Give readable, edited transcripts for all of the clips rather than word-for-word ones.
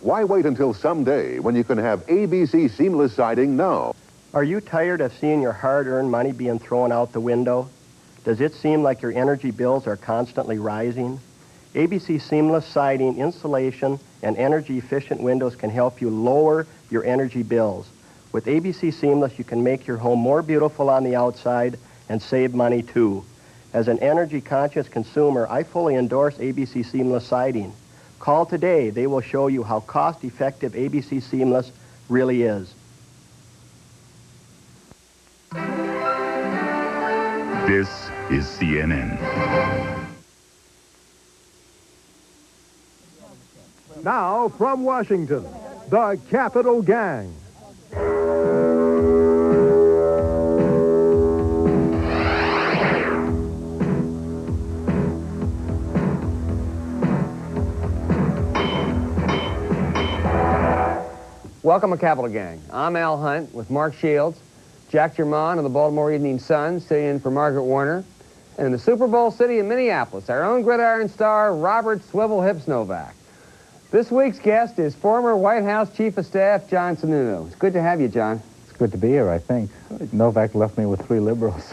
Why wait until someday when you can have ABC seamless siding now? Are you tired of seeing your hard-earned money being thrown out the window? Does it seem like your energy bills are constantly rising? ABC Seamless Siding, insulation, and energy-efficient windows can help you lower your energy bills. With ABC Seamless, you can make your home more beautiful on the outside and save money too. As an energy-conscious consumer, I fully endorse ABC Seamless Siding. Call today. They will show you how cost-effective ABC Seamless really is. This is CNN. Now, from Washington, the Capitol Gang. Welcome to Capitol Gang. I'm Al Hunt with Mark Shields, Jack Germond of the Baltimore Evening Sun, sitting in for Margaret Warner. And in the Super Bowl city of Minneapolis, our own gridiron star, Robert Swivel Hips Novak. This week's guest is former White House Chief of Staff, John Sununu. It's good to have you, John. It's good to be here, I think. Novak left me with 3 liberals.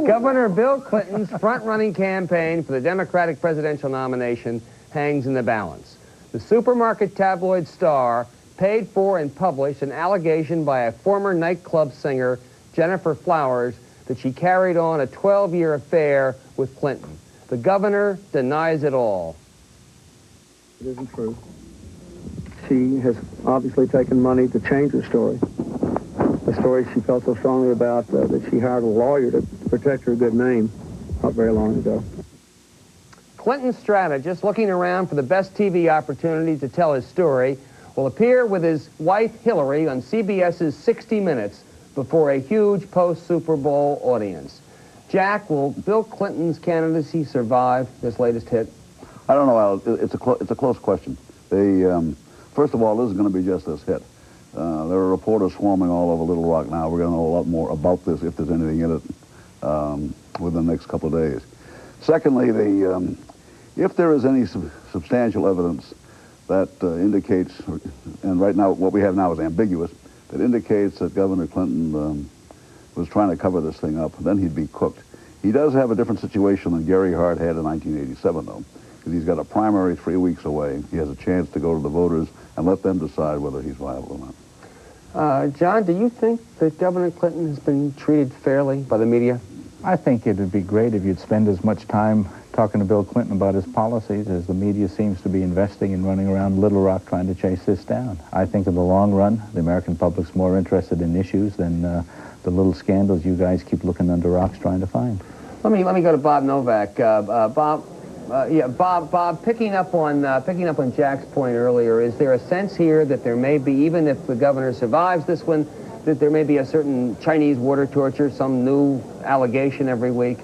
Governor Bill Clinton's front-running campaign for the Democratic presidential nomination hangs in the balance. The supermarket tabloid Star paid for and published an allegation by a former nightclub singer, Jennifer Flowers, that she carried on a 12-year affair with Clinton. The governor denies it all. It isn't true. She has obviously taken money to change her story. The story she felt so strongly about that she hired a lawyer to protect her good name not very long ago. Clinton's strategist, looking around for the best TV opportunity to tell his story, will appear with his wife Hillary on CBS's 60 Minutes before a huge post-Super Bowl audience. Jack, will Bill Clinton's candidacy survive this latest hit? I don't know, Al. It's a close question. First of all, this is going to be just this hit. There are reporters swarming all over Little Rock now. We're going to know a lot more about this, if there's anything in it, within the next couple of days. Secondly, if there is any substantial evidence that indicates, and right now what we have now is ambiguous, that indicates that Governor Clinton was trying to cover this thing up, then he'd be cooked. He does have a different situation than Gary Hart had in 1987, though, because he's got a primary 3 weeks away. He has a chance to go to the voters and let them decide whether he's viable or not. John, do you think that Governor Clinton has been treated fairly by the media? I think it would be great if you'd spend as much time talking to Bill Clinton about his policies as the media seems to be investing in running around Little Rock trying to chase this down. I think in the long run, the American public's more interested in issues than the little scandals you guys keep looking under rocks trying to find. Let me go to Bob Novak. Bob, picking up on Jack's point earlier, is there a sense here that there may be, even if the governor survives this one, that there may be a certain Chinese water torture, some new allegation every week?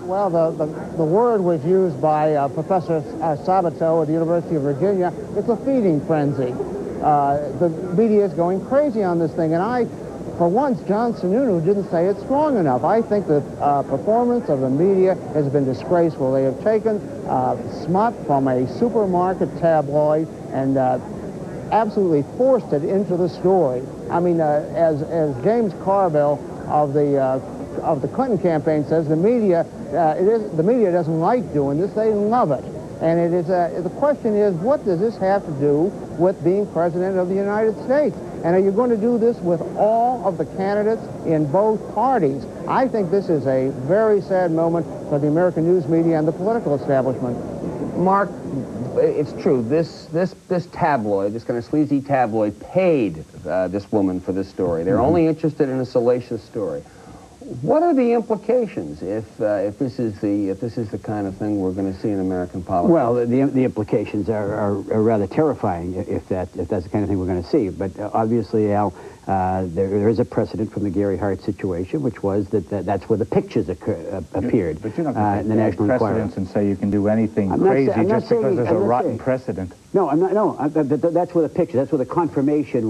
Well, the word was used by Professor Sabato at the University of Virginia. It's a feeding frenzy. The media is going crazy on this thing, and for once, John Sununu didn't say it strong enough. I think the performance of the media has been disgraceful. They have taken smut from a supermarket tabloid and absolutely forced it into the story. I mean, as James Carville of the Clinton campaign says, the media doesn't like doing this; they love it. And it is the question is, what does this have to do with being president of the United States? And are you going to do this with all of the candidates in both parties? I think this is a very sad moment for the American news media and the political establishment. Mark, it's true. This tabloid, this kind of sleazy tabloid, paid this woman for this story. They're only interested in a salacious story. What are the implications if this is the kind of thing we're going to see in American politics? Well, the implications are rather terrifying if that's the kind of thing we're going to see. But obviously, Al, There is a precedent from the Gary Hart situation, which was that's where the pictures appeared But you're not going in to the National Enquirer. precedents and say you can do anything crazy just because there's a rotten precedent. No, I'm not. No, that's where the picture, that's where the confirmation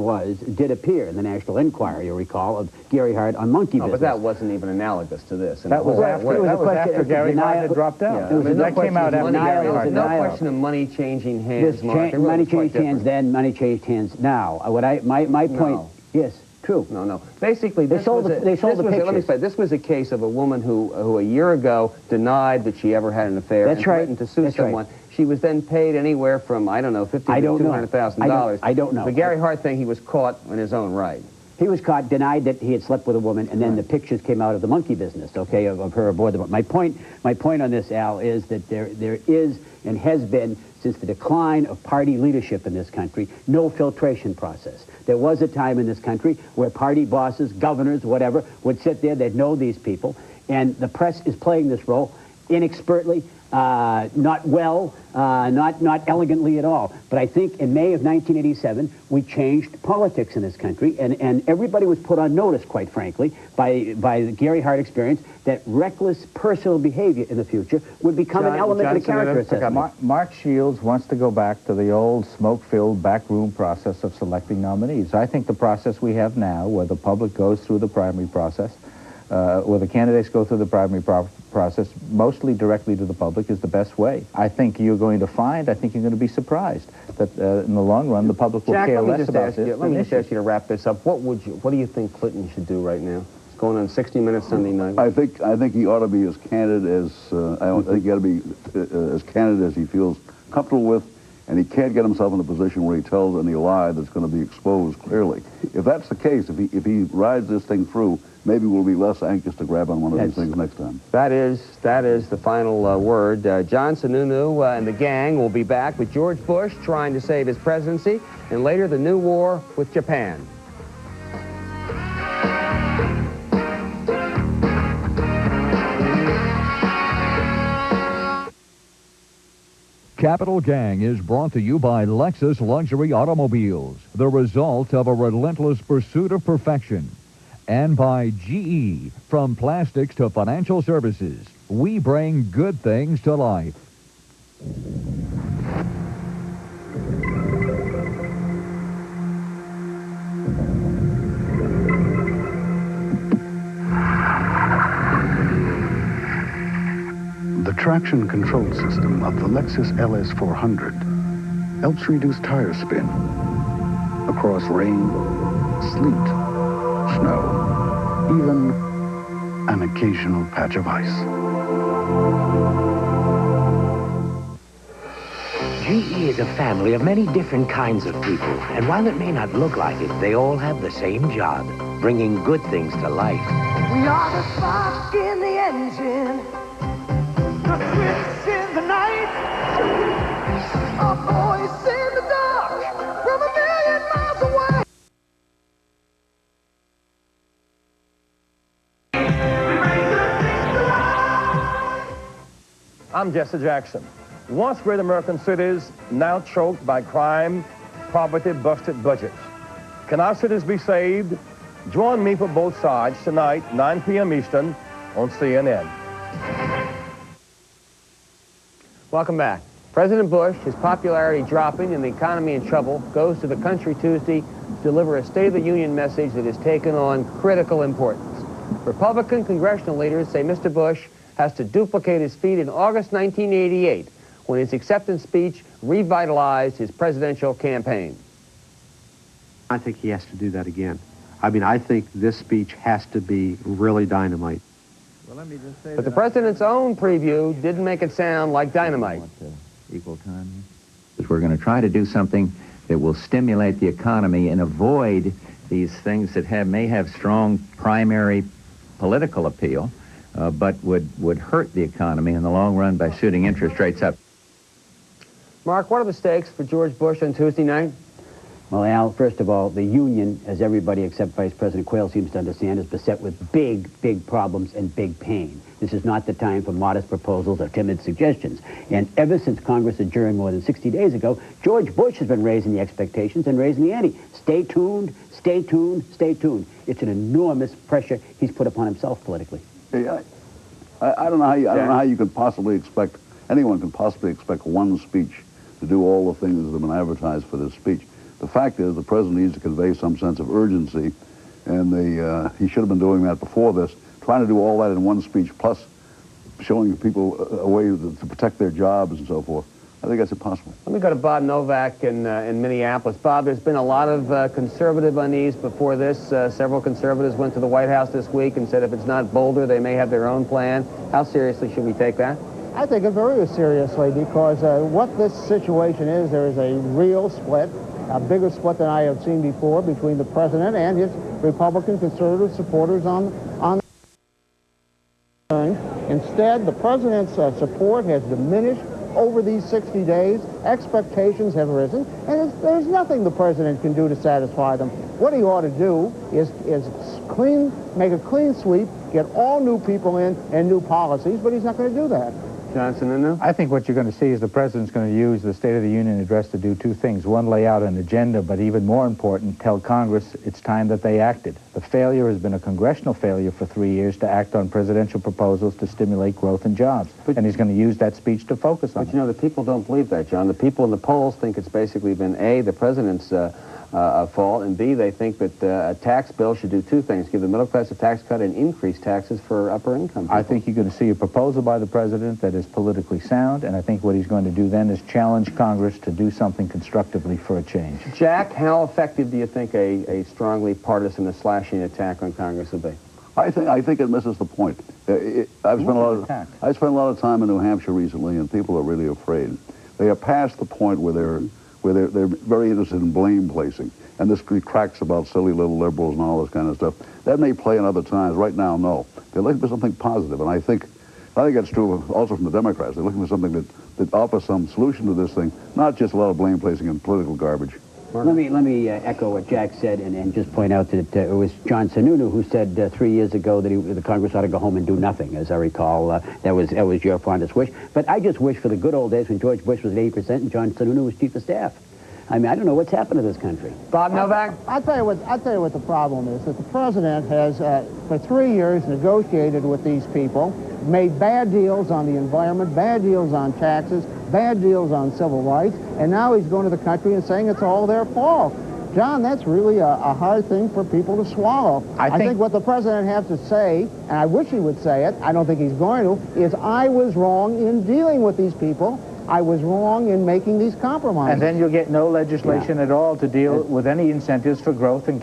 did appear in the National Enquirer. You'll recall of Gary Hart on monkey business. But that wasn't even analogous to this. That was after Gary Hart had dropped out. Yeah. That came out after Gary Hart. No question of money changing hands, Mark. Money changed hands then, money changed hands now. My point. No. Yes. True. No. Basically, they sold the pictures. Let me say, this was a case of a woman who a year ago denied that she ever had an affair and threatened to sue someone. Right. She was then paid anywhere from, I don't know, $50,000 to $200,000. I don't know. The Gary Hart thing, he was caught in his own right. He was caught, denied that he had slept with a woman, and then the pictures came out of the monkey business, okay, of her aboard the boat. My point on this, Al, is that there is and has been, since the decline of party leadership in this country, no filtration process. There was a time in this country where party bosses, governors, whatever, would sit there, they'd know these people, and the press is playing this role inexpertly, not well, not elegantly at all. But I think in May of 1987, we changed politics in this country, and everybody was put on notice, quite frankly, by the Gary Hart experience, that reckless personal behavior in the future would become an element of the character assessment. Mark Shields wants to go back to the old smoke-filled backroom process of selecting nominees. I think the process we have now, where the public goes through the primary process, where the candidates go through the primary process, mostly directly to the public, is the best way. I think you're going to be surprised that in the long run, the public will care less about this. Let me just ask you to wrap this up. What do you think Clinton should do right now? It's going on 60 Minutes Sunday night. I think he ought to be as candid as, I think he ought to be as candid as he feels comfortable with, and he can't get himself in a position where he tells any lie that's going to be exposed clearly. If that's the case, if he rides this thing through, maybe we'll be less anxious to grab on one of these things next time. That is the final word. John Sununu and the gang will be back with George Bush trying to save his presidency, and later the new war with Japan. Capital Gang is brought to you by Lexus Luxury Automobiles, the result of a relentless pursuit of perfection. And by GE, from plastics to financial services, we bring good things to life. The traction control system of the Lexus LS400 helps reduce tire spin across rain, sleet, snow, even an occasional patch of ice. GE is a family of many different kinds of people, and while it may not look like it, they all have the same job, bringing good things to life. We are the spark in the engine, the switch in the night, a voice in the dark, from a million miles away. I'm Jesse Jackson. Once great American cities, now choked by crime, poverty, busted budgets. Can our cities be saved? Join me for both sides tonight, 9 p.m. Eastern, on CNN. Welcome back. President Bush, his popularity dropping and the economy in trouble, goes to the country Tuesday to deliver a State of the Union message that has taken on critical importance. Republican congressional leaders say Mr. Bush has to duplicate his feat in August 1988, when his acceptance speech revitalized his presidential campaign. I think he has to do that again. I mean, I think this speech has to be really dynamite. Well, let me just say but the president's own preview didn't make it sound like dynamite. Equal time. We're going to try to do something that will stimulate the economy and avoid these things that may have strong primary political appeal, but would hurt the economy in the long run by shooting interest rates up. Mark, what are the stakes for George Bush on Tuesday night? Well, Al, first of all, the union, as everybody except Vice President Quayle seems to understand, is beset with big, big problems and big pain. This is not the time for modest proposals or timid suggestions. And ever since Congress adjourned more than 60 days ago, George Bush has been raising the expectations and raising the ante. Stay tuned, stay tuned, stay tuned. It's an enormous pressure he's put upon himself politically. Hey, I don't know how you could possibly expect, anyone can possibly expect one speech to do all the things that have been advertised for this speech. The fact is the president needs to convey some sense of urgency, and he should have been doing that before this, trying to do all that in one speech, plus showing people a way to protect their jobs and so forth. I think that's impossible. Let me go to Bob Novak in Minneapolis. Bob, there's been a lot of conservative unease before this. Several conservatives went to the White House this week and said if it's not bolder, they may have their own plan. How seriously should we take that? I take it very seriously because what this situation is, there is a real split, a bigger split than I have seen before between the president and his Republican conservative supporters on Instead, the president's support has diminished over these 60 days. Expectations have risen, and there's nothing the president can do to satisfy them. What he ought to do is make a clean sweep, get all new people in and new policies, but he's not going to do that. Sununu? I think what you're going to see is the president's going to use the State of the Union address to do two things. One, lay out an agenda, but even more important, tell Congress it's time that they acted. The failure has been a congressional failure for 3 years to act on presidential proposals to stimulate growth and jobs. And he's going to use that speech to focus on it. But you know, the people don't believe that, John. The people in the polls think it's basically been A, the president's fault, and B, they think that a tax bill should do two things, give the middle class a tax cut and increase taxes for upper income people. I think you're going to see a proposal by the president that is politically sound, and I think what he's going to do then is challenge Congress to do something constructively for a change. Jack, how effective do you think a strongly partisan, slashing attack on Congress would be? I think it misses the point. I've spent a lot of time in New Hampshire recently, and people are really afraid. They are past the point where they're very interested in blame placing, and this cracks about silly little liberals and all this kind of stuff. That may play in other times. Right now, no. They're looking for something positive, and I think that's true also from the Democrats. They're looking for something that offers some solution to this thing, not just a lot of blame placing and political garbage. Let me echo what Jack said and just point out that it was John Sununu who said 3 years ago that the Congress ought to go home and do nothing. As I recall, that was your fondest wish. But I just wish for the good old days when George Bush was at 80% and John Sununu was chief of staff. I mean, I don't know what's happened to this country. Bob Novak? I'll tell you what the problem is, that the president has, for 3 years, negotiated with these people, made bad deals on the environment, bad deals on taxes, bad deals on civil rights, and now he's going to the country and saying it's all their fault. John, that's really a hard thing for people to swallow. I think what the president has to say, and I wish he would say it, I don't think he's going to, is I was wrong in dealing with these people. I was wrong in making these compromises. And then you'll get no legislation at all to deal with any incentives for growth and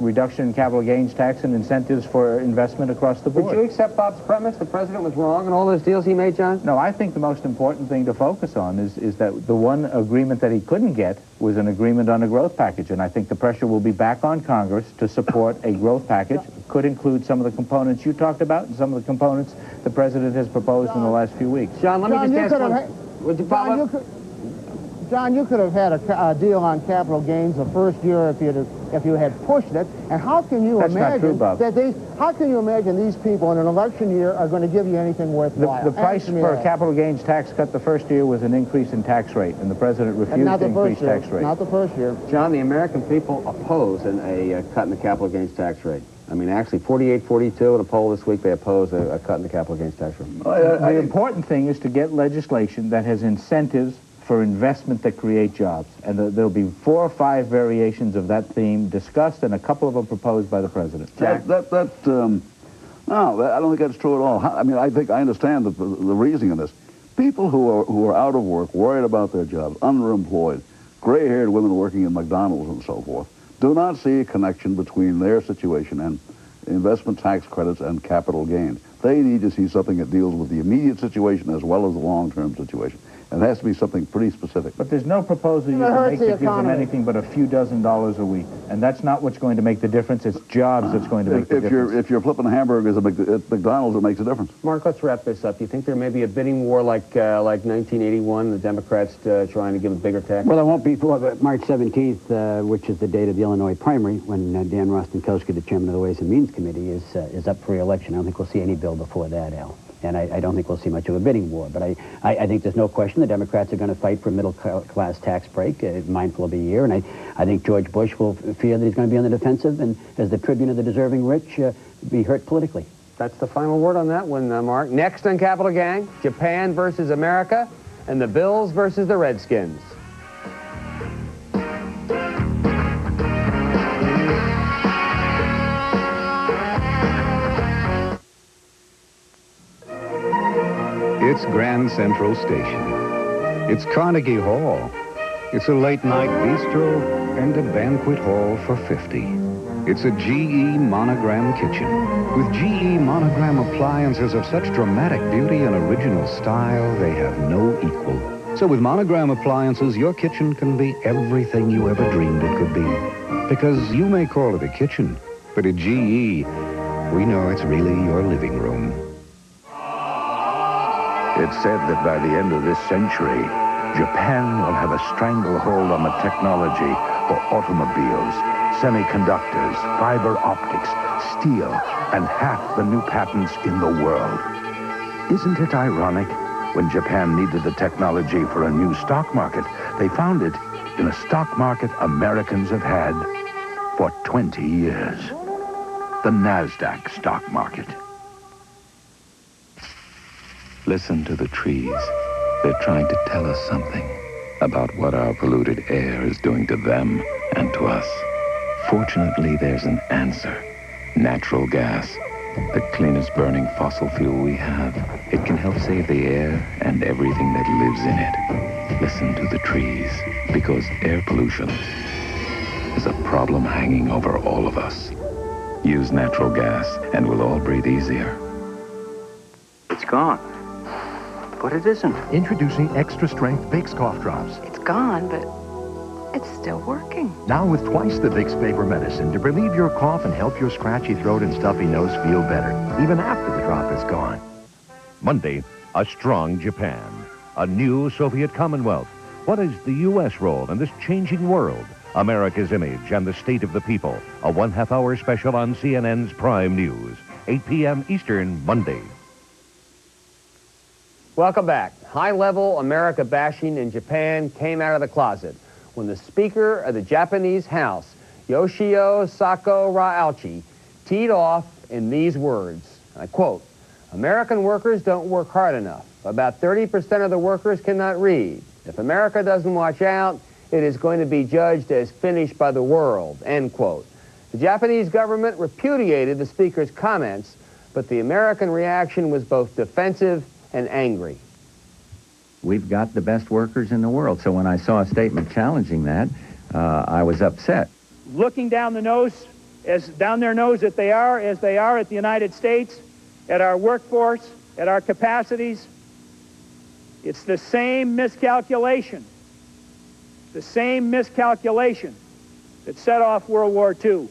reduction in capital gains tax and incentives for investment across the board. Would you accept Bob's premise? The president was wrong in all those deals he made, John? No, I think the most important thing to focus on is that the one agreement that he couldn't get was an agreement on a growth package. And I think the pressure will be back on Congress to support a growth package. It could include some of the components you talked about and some of the components the president has proposed in the last few weeks. John, let me just ask one. John, you could have had a deal on capital gains the first year if you had pushed it. And how can you imagine how can you imagine these people in an election year are going to give you anything worthwhile? The price for a capital gains tax cut the first year was an increase in tax rate, and the president refused to increase tax rate. Not the first year. John, the American people oppose a cut in the capital gains tax rate. I mean, actually, 48-42 in a poll this week, they oppose a cut in the capital gains tax rate. The important thing is to get legislation that has incentives for investment that create jobs. And there'll be 4 or 5 variations of that theme discussed, and a couple of them proposed by the president. Jack? No, I don't think that's true at all. I mean, I think I understand the reasoning of this. People who are out of work, worried about their jobs, underemployed, gray-haired women working in McDonald's and so forth, do not see a connection between their situation and investment tax credits and capital gains. They need to see something that deals with the immediate situation as well as the long-term situation. And it has to be something pretty specific. But there's no proposal you can make that gives them anything but a few $dozen a week. And that's not what's going to make the difference. It's jobs that's going to make the difference. If you're flipping hamburgers at McDonald's, it makes a difference. Mark, let's wrap this up. Do you think there may be a bidding war like 1981, the Democrats trying to give a bigger tax? Well, it won't be before March 17th, which is the date of the Illinois primary, when Dan Rostenkowski, the chairman of the Ways and Means Committee, is up for re-election. I don't think we'll see any bill before that, Al. And I don't think we'll see much of a bidding war. But I think there's no question the Democrats are going to fight for a middle-class tax break, mindful of a year. And I think George Bush will fear that he's going to be on the defensive and, as the tribune of the deserving rich, be hurt politically. That's the final word on that one, Mark. Next on Capital Gang, Japan versus America, and the Bills versus the Redskins. It's Grand Central Station. It's Carnegie Hall. It's a late-night bistro and a banquet hall for 50. It's a GE Monogram kitchen. With GE Monogram appliances of such dramatic beauty and original style, they have no equal. So with Monogram appliances, your kitchen can be everything you ever dreamed it could be. Because you may call it a kitchen, but at GE, we know it's really your living room. It's said that by the end of this century, Japan will have a stranglehold on the technology for automobiles, semiconductors, fiber optics, steel, and half the new patents in the world. Isn't it ironic? When Japan needed the technology for a new stock market, they found it in a stock market Americans have had for 20 years. The NASDAQ stock market. Listen to the trees. They're trying to tell us something about what our polluted air is doing to them and to us. Fortunately, there's an answer. Natural gas, the cleanest burning fossil fuel we have. It can help save the air and everything that lives in it. Listen to the trees, because air pollution is a problem hanging over all of us. Use natural gas and we'll all breathe easier. It's gone. But it isn't. Introducing Extra Strength Vicks Cough Drops. It's gone, but it's still working. Now with twice the Vicks Vapor Medicine to relieve your cough and help your scratchy throat and stuffy nose feel better, even after the drop is gone. Monday, a strong Japan. A new Soviet Commonwealth. What is the U.S. role in this changing world? America's image and the state of the people. A 1/2 hour special on CNN's Prime News. 8 p.m. Eastern, Monday. Welcome back. High-level America bashing in Japan came out of the closet when the Speaker of the Japanese House, Yoshio Sako Rauchi, teed off in these words. I quote, "American workers don't work hard enough. About 30% of the workers cannot read. If America doesn't watch out, it is going to be judged as finished by the world," end quote. The Japanese government repudiated the Speaker's comments, but the American reaction was both defensive and angry. We've got the best workers in the world, so when I saw a statement challenging that, I was upset. Looking down their nose as they are at the United States, at our workforce, at our capacities, it's the same miscalculation that set off World War II.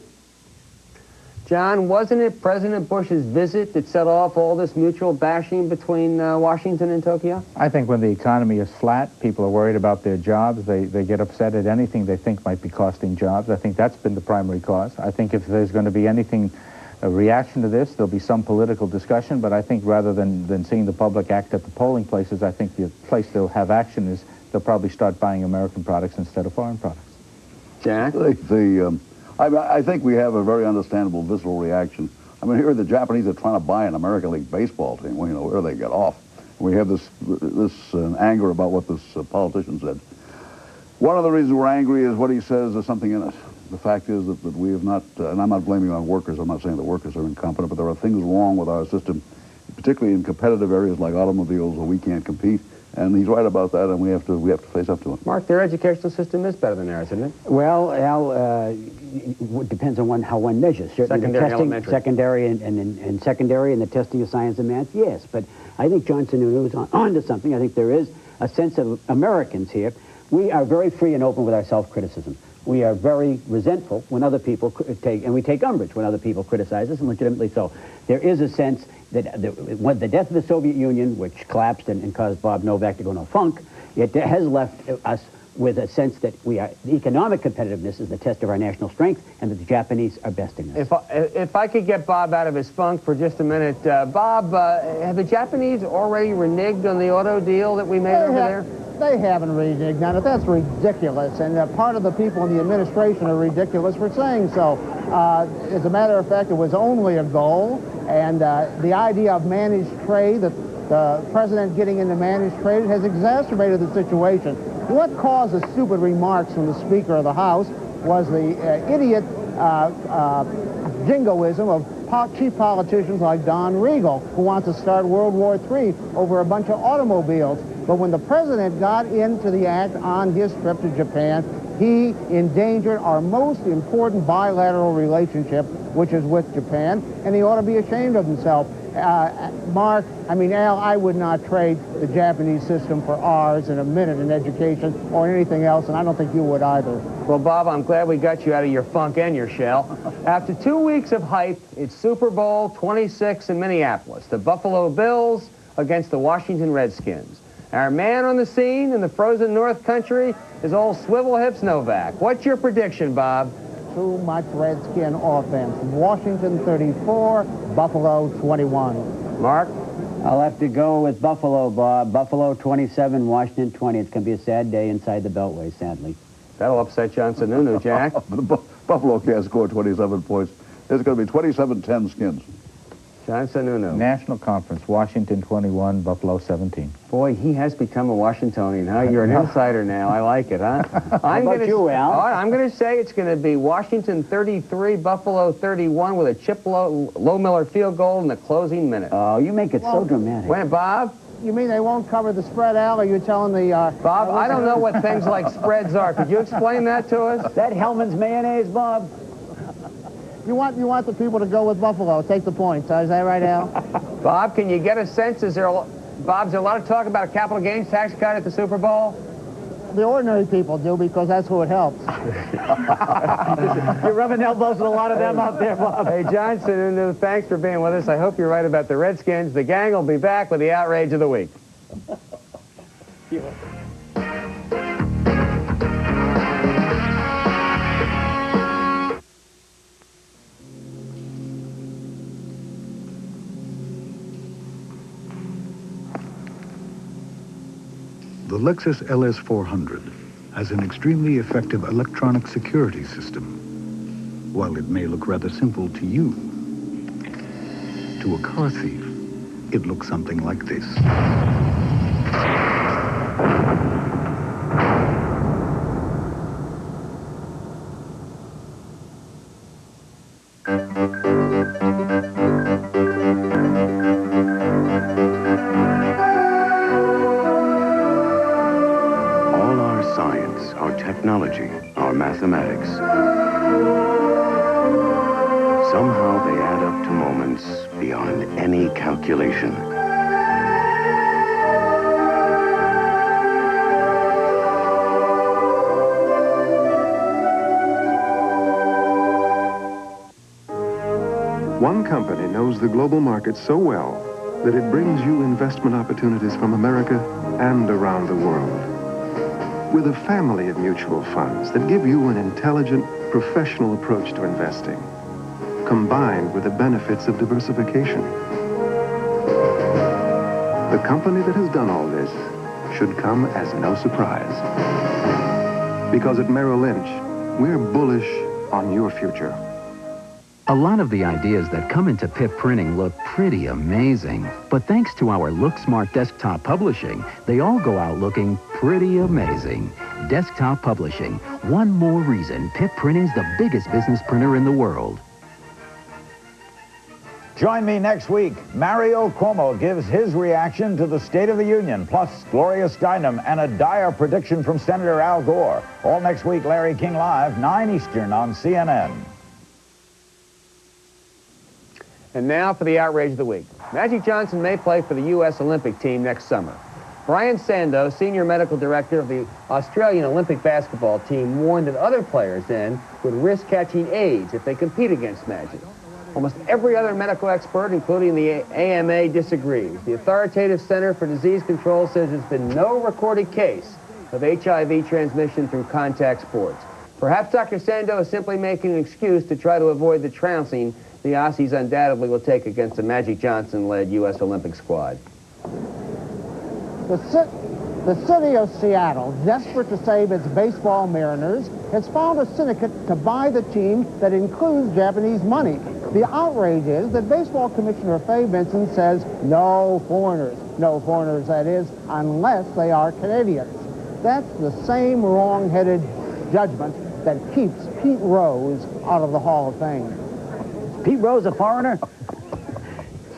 John, wasn't it President Bush's visit that set off all this mutual bashing between Washington and Tokyo? I think when the economy is flat, people are worried about their jobs. They get upset at anything they think might be costing jobs. I think that's been the primary cause. I think if there's going to be anything, a reaction to this, there'll be some political discussion, but I think rather than seeing the public act at the polling places, I think the place they'll have action is they'll probably start buying American products instead of foreign products. Jack? I think we have a very understandable visceral reaction. I mean, here the Japanese are trying to buy an American League baseball team. Well, you know, where do they get off? We have this anger about what this politician said. One of the reasons we're angry is what he says there's something in it. The fact is that we have not, and I'm not blaming on workers, I'm not saying the workers are incompetent, but there are things wrong with our system, particularly in competitive areas like automobiles where we can't compete. And he's right about that, and we have to face up to it. Mark, their educational system is better than ours, isn't it? Well, Al, it depends on how one measures. Certainly secondary, elementary. Secondary and the testing of science and math, yes. But I think John Sununu is on to something. I think there is a sense of Americans here. We are very free and open with our self-criticism. We are very resentful when other people we take umbrage when other people criticize us, and legitimately so. There is a sense that when the death of the Soviet Union, which collapsed and caused Bob Novak to go into a funk, it has left us with a sense that economic competitiveness is the test of our national strength, and that the Japanese are besting us. If I could get Bob out of his funk for just a minute. Bob, have the Japanese already reneged on the auto deal that we made over there? They haven't reneged on it. That's ridiculous, and part of the people in the administration are ridiculous for saying so. As a matter of fact, it was only a goal, and the idea of managed trade, that the president getting into managed trade, has exacerbated the situation. What caused the stupid remarks from the Speaker of the House was the idiot jingoism of chief politicians like Don Regal, who wants to start World War III over a bunch of automobiles. But when the president got into the act on his trip to Japan, he endangered our most important bilateral relationship, which is with Japan, and he ought to be ashamed of himself. Al, I would not trade the Japanese system for ours in a minute in education or anything else, and I don't think you would either. Well, Bob, I'm glad we got you out of your funk and your shell. After 2 weeks of hype, it's Super Bowl 26 in Minneapolis. The Buffalo Bills against the Washington Redskins. Our man on the scene in the frozen North Country is old Swivel Hips Novak. What's your prediction, Bob? Too much Redskin offense. Washington 34, Buffalo 21. Mark? I'll have to go with Buffalo, Bob. Buffalo 27, Washington 20. It's going to be a sad day inside the Beltway, sadly. That'll upset John Sununu, Jack. Buffalo can't score 27 points. It's going to be 27-10 Skins. John Sununu. National Conference, Washington 21, Buffalo 17. Boy, he has become a Washingtonian, huh? You're an insider now. I like it, huh? How about you, Al? I'm going to say it's going to be Washington 33, Buffalo 31 with a Chip Low Miller field goal in the closing minute. Oh, you make it so dramatic. Wait, Bob? You mean they won't cover the spread, Al, or you're telling the... Bob, I don't know what things like spreads are. Could you explain that to us? That Hellman's mayonnaise, Bob? You want the people to go with Buffalo. Take the points. Is that right, Al? Bob, can you get a sense? Is there a lot of talk about a capital gains tax cut at the Super Bowl? The ordinary people do, because that's who it helps. You're rubbing elbows with a lot of them out there, Bob. Hey, John Sununu, thanks for being with us. I hope you're right about the Redskins. The gang will be back with the outrage of the week. The Lexus LS400 has an extremely effective electronic security system. While it may look rather simple to you, to a car thief, it looks something like this. Technology, our mathematics. Somehow they add up to moments beyond any calculation. One company knows the global market so well that it brings you investment opportunities from America and around the world. With a family of mutual funds that give you an intelligent, professional approach to investing, combined with the benefits of diversification. The company that has done all this should come as no surprise. Because at Merrill Lynch, we're bullish on your future. A lot of the ideas that come into Pip Printing look pretty amazing. But thanks to our Look Smart desktop publishing, they all go out looking pretty amazing. Desktop publishing, one more reason Pip Printing's the biggest business printer in the world. Join me next week. Mario Cuomo gives his reaction to the State of the Union, plus Gloria Steinem and a dire prediction from Senator Al Gore. All next week, Larry King Live, 9 Eastern on CNN. And now for the outrage of the week. Magic Johnson may play for the U.S. Olympic team next summer. Brian Sandow, senior medical director of the Australian Olympic basketball team, warned that other players then would risk catching AIDS if they compete against Magic. Almost every other medical expert, including the AMA, disagrees. The authoritative Center for Disease Control says there's been no recorded case of HIV transmission through contact sports. Perhaps Dr. Sandow is simply making an excuse to try to avoid the trouncing the Aussies undoubtedly will take against the Magic Johnson-led U.S. Olympic squad. The city of Seattle, desperate to save its baseball Mariners, has found a syndicate to buy the team that includes Japanese money. The outrage is that Baseball Commissioner Fay Vincent says no foreigners, that is, unless they are Canadians. That's the same wrong-headed judgment that keeps Pete Rose out of the Hall of Fame. Pete Rose a foreigner?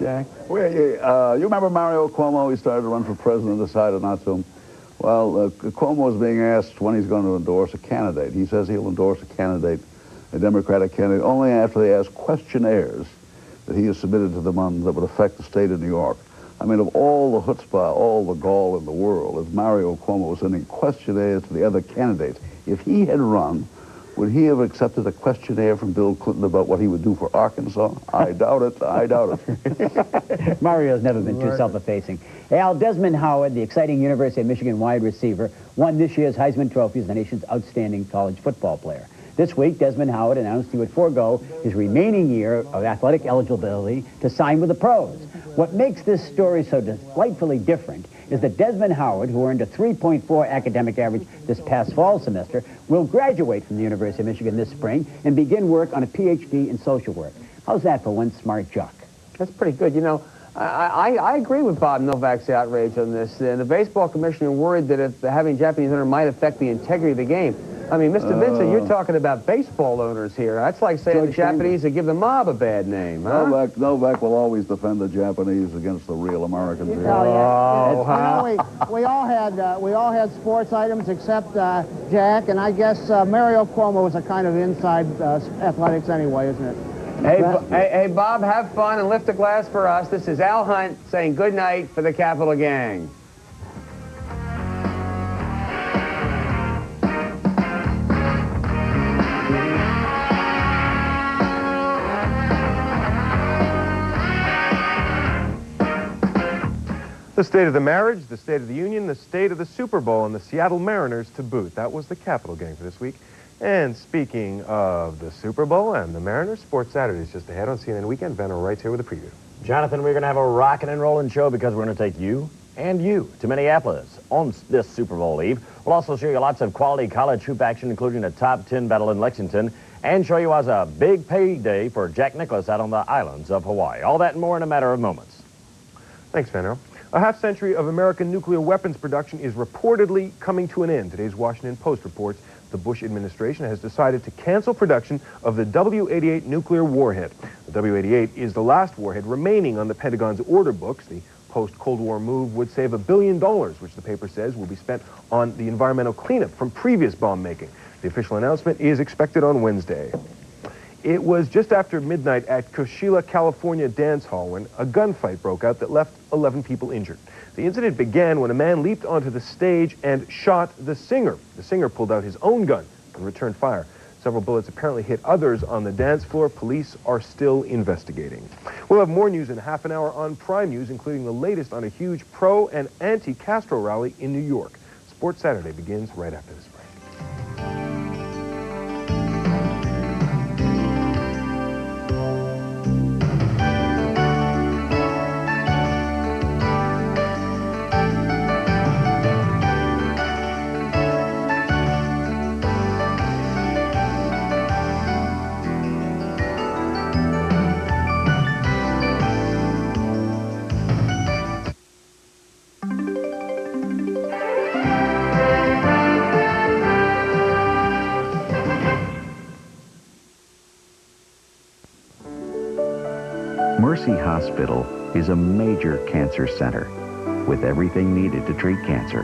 Jack? Well, you remember Mario Cuomo? He started to run for president, decided not to. Well, Cuomo is being asked when he's going to endorse a candidate. He says he'll endorse a candidate, a Democratic candidate, only after they ask questionnaires that he has submitted to them that would affect the state of New York. I mean, of all the chutzpah, all the gall in the world, is Mario Cuomo sending questionnaires to the other candidates. If he had run, would he have accepted a questionnaire from Bill Clinton about what he would do for Arkansas? I doubt it. I doubt it. Mario's never been too self-effacing. Al, Desmond Howard, the exciting University of Michigan wide receiver, won this year's Heisman Trophy as the nation's outstanding college football player. This week, Desmond Howard announced he would forego his remaining year of athletic eligibility to sign with the pros. What makes this story so delightfully different is that Desmond Howard, who earned a 3.4 academic average this past fall semester, will graduate from the University of Michigan this spring and begin work on a PhD in social work. How's that for one smart jock? That's pretty good. You know, I agree with Bob Novak's outrage on this. The baseball commissioner worried that if having Japanese owner might affect the integrity of the game. I mean, Mr. Vincent, you're talking about baseball owners here. That's like saying the Japanese would give the mob a bad name, huh? Novak will always defend the Japanese against the real Americans here. We all had sports items except Jack, and I guess Mario Cuomo is a kind of inside athletics anyway, isn't it? Hey, Bob, have fun and lift a glass for us. This is Al Hunt saying good night for the Capitol Gang. The state of the marriage, the state of the union, the state of the Super Bowl, and the Seattle Mariners to boot. That was the Capitol Gang for this week. And speaking of the Super Bowl and the Mariners, Sports Saturday is just ahead on CNN Weekend. Vanna Wright's here with a preview. Jonathan, we're going to have a rockin' and rollin' show because we're going to take you and you to Minneapolis on this Super Bowl Eve. We'll also show you lots of quality college hoop action, including a top 10 battle in Lexington, and show you as a big payday for Jack Nicklaus out on the islands of Hawaii. All that and more in a matter of moments. Thanks, Vanna. A half-century of American nuclear weapons production is reportedly coming to an end. Today's Washington Post reports the Bush administration has decided to cancel production of the W-88 nuclear warhead. The W-88 is the last warhead remaining on the Pentagon's order books. The post-Cold War move would save $1 billion, which the paper says will be spent on the environmental cleanup from previous bomb making. The official announcement is expected on Wednesday. It was just after midnight at Coachella, California dance hall when a gunfight broke out that left 11 people injured. The incident began when a man leaped onto the stage and shot the singer. The singer pulled out his own gun and returned fire. Several bullets apparently hit others on the dance floor. Police are still investigating. We'll have more news in half an hour on Prime News, including the latest on a huge pro and anti-Castro rally in New York. Sports Saturday begins right after this break. Mercy Hospital is a major cancer center with everything needed to treat cancer.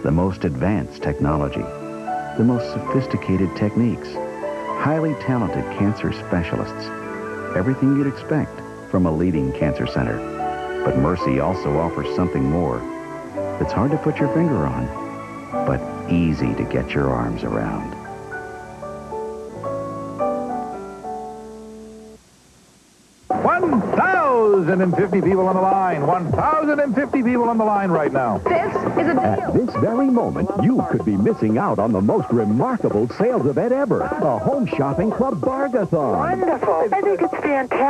The most advanced technology, the most sophisticated techniques, highly talented cancer specialists, everything you'd expect from a leading cancer center. But Mercy also offers something more. that's hard to put your finger on, but easy to get your arms around. $1,050 people on the line. 1,050 people on the line right now. This is a deal. At this very moment, you could be missing out on the most remarkable sales event ever. The Home Shopping Club Bargathon. Wonderful. I think it's fantastic.